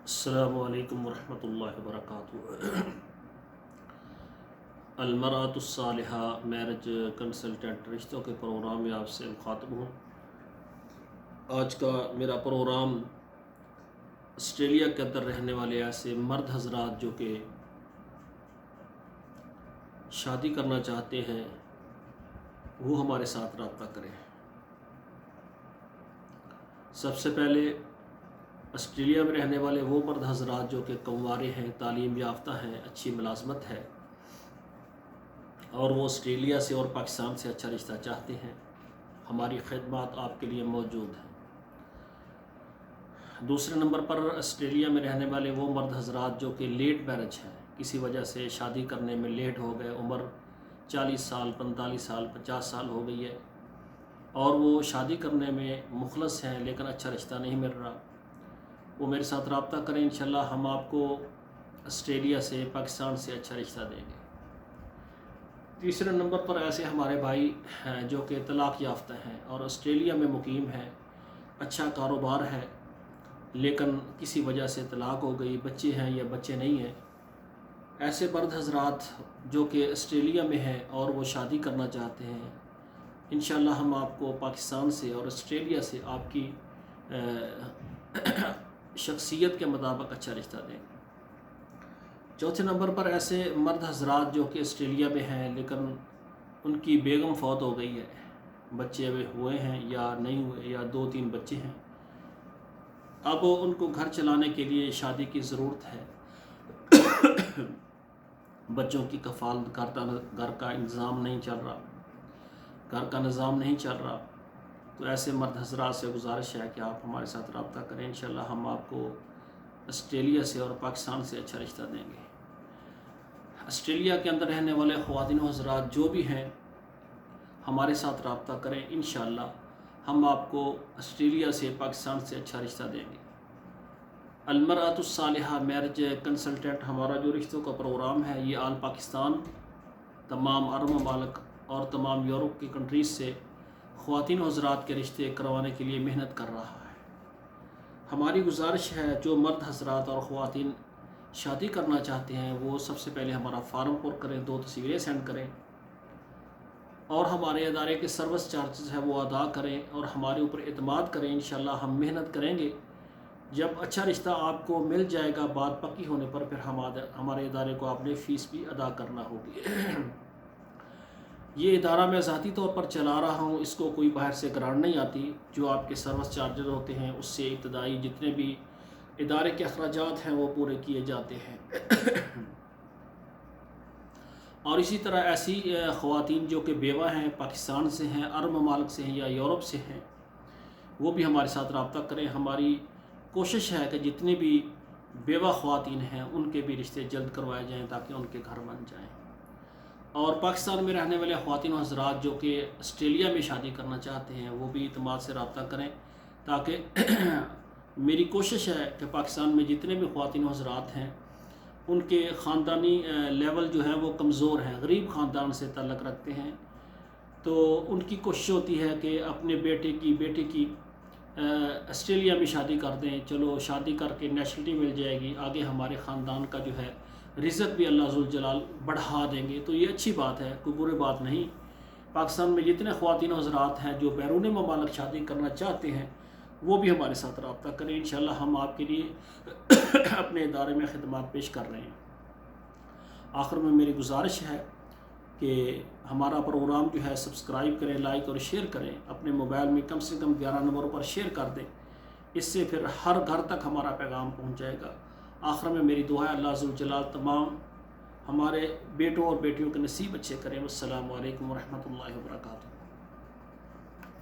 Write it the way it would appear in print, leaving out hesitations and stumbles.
السلام علیکم ورحمۃ اللہ وبرکاتہ۔ المرأۃ الصالحہ میرج کنسلٹنٹ رشتوں کے پروگرام میں آپ سے مخاطب ہوں۔ آج کا میرا پروگرام آسٹریلیا کے اندر رہنے والے ایسے مرد حضرات جو کہ شادی کرنا چاہتے ہیں وہ ہمارے ساتھ رابطہ کریں۔ سب سے پہلے آسٹریلیا میں رہنے والے وہ مرد حضرات جو کہ کنوارے ہیں، تعلیم یافتہ ہیں، اچھی ملازمت ہے اور وہ آسٹریلیا سے اور پاکستان سے اچھا رشتہ چاہتے ہیں، ہماری خدمات آپ کے لیے موجود ہیں۔ دوسرے نمبر پر آسٹریلیا میں رہنے والے وہ مرد حضرات جو کہ لیٹ میرج ہیں، کسی وجہ سے شادی کرنے میں لیٹ ہو گئے، عمر 40 سال 45 سال 50 سال ہو گئی ہے اور وہ شادی کرنے میں مخلص ہیں لیکن اچھا رشتہ نہیں مل رہا، وہ میرے ساتھ رابطہ کریں، انشاءاللہ ہم آپ کو آسٹریلیا سے پاکستان سے اچھا رشتہ دیں گے۔ تیسرے نمبر پر ایسے ہمارے بھائی ہیں جو کہ طلاق یافتہ ہیں اور آسٹریلیا میں مقیم ہیں، اچھا کاروبار ہے لیکن کسی وجہ سے طلاق ہو گئی، بچے ہیں یا بچے نہیں ہیں، ایسے مرد حضرات جو کہ آسٹریلیا میں ہیں اور وہ شادی کرنا چاہتے ہیں، انشاءاللہ ہم آپ کو پاکستان سے اور آسٹریلیا سے آپ کی شخصیت کے مطابق اچھا رشتہ دیں گے۔ چوتھے نمبر پر ایسے مرد حضرات جو کہ آسٹریلیا میں ہیں لیکن ان کی بیگم فوت ہو گئی ہے، بچے ہوئے ہیں یا نہیں ہوئے یا 2-3 بچے ہیں، اب ان کو گھر چلانے کے لیے شادی کی ضرورت ہے، بچوں کی کفالت گھر کا انتظام نہیں چل رہا، گھر کا نظام نہیں چل رہا، تو ایسے مرد حضرات سے گزارش ہے کہ آپ ہمارے ساتھ رابطہ کریں، انشاءاللہ ہم آپ کو آسٹریلیا سے اور پاکستان سے اچھا رشتہ دیں گے۔ آسٹریلیا کے اندر رہنے والے خواتین و حضرات جو بھی ہیں ہمارے ساتھ رابطہ کریں، انشاءاللہ ہم آپ کو آسٹریلیا سے پاکستان سے اچھا رشتہ دیں گے۔ المرأۃ الصالحہ میرج کنسلٹنٹ ہمارا جو رشتوں کا پروگرام ہے یہ آل پاکستان، تمام عرب ممالک اور تمام یورپ کی کنٹریز سے خواتین و حضرات کے رشتے کروانے کے لیے محنت کر رہا ہے۔ ہماری گزارش ہے جو مرد حضرات اور خواتین شادی کرنا چاہتے ہیں وہ سب سے پہلے ہمارا فارم پر کریں، 2 تصویریں سینڈ کریں اور ہمارے ادارے کے سروس چارجز ہے وہ ادا کریں اور ہمارے اوپر اعتماد کریں، انشاءاللہ ہم محنت کریں گے۔ جب اچھا رشتہ آپ کو مل جائے گا بات پکی ہونے پر، پھر ہمارے ادارے کو آپ نے فیس بھی ادا کرنا ہوگی۔ یہ ادارہ میں ذاتی طور پر چلا رہا ہوں، اس کو کوئی باہر سے گرانٹ نہیں آتی، جو آپ کے سروس چارجز ہوتے ہیں اس سے ابتدائی جتنے بھی ادارے کے اخراجات ہیں وہ پورے کیے جاتے ہیں۔ اور اسی طرح ایسی خواتین جو کہ بیوہ ہیں، پاکستان سے ہیں، عرب ممالک سے ہیں یا یورپ سے ہیں، وہ بھی ہمارے ساتھ رابطہ کریں۔ ہماری کوشش ہے کہ جتنی بھی بیوہ خواتین ہیں ان کے بھی رشتے جلد کروائے جائیں تاکہ ان کے گھر بن جائیں۔ اور پاکستان میں رہنے والے خواتین و حضرات جو کہ آسٹریلیا میں شادی کرنا چاہتے ہیں وہ بھی اعتماد سے رابطہ کریں، تاکہ میری کوشش ہے کہ پاکستان میں جتنے بھی خواتین و حضرات ہیں ان کے خاندانی لیول جو ہے وہ کمزور ہیں، غریب خاندان سے تعلق رکھتے ہیں، تو ان کی کوشش ہوتی ہے کہ اپنے بیٹے کی آسٹریلیا میں شادی کر دیں، چلو شادی کر کے نیشنلٹی مل جائے گی، آگے ہمارے خاندان کا جو ہے رزق بھی اللہ ذوالجلال بڑھا دیں گے، تو یہ اچھی بات ہے، کوئی بری بات نہیں۔ پاکستان میں جتنے خواتین و حضرات ہیں جو بیرون ممالک شادی کرنا چاہتے ہیں وہ بھی ہمارے ساتھ رابطہ کریں، انشاءاللہ ہم آپ کے لیے اپنے ادارے میں خدمات پیش کر رہے ہیں۔ آخر میں میری گزارش ہے کہ ہمارا پروگرام جو ہے سبسکرائب کریں، لائک اور شیئر کریں، اپنے موبائل میں کم سے کم 11 نمبروں پر شیئر کر دیں، اس سے پھر ہر گھر تک ہمارا پیغام پہنچ جائے گا۔ آخر میں میری دعا ہے اللہ ذوالجلال تمام ہمارے بیٹوں اور بیٹیوں کے نصیب اچھے کریں۔ والسلام علیکم ورحمۃ اللہ وبرکاتہ۔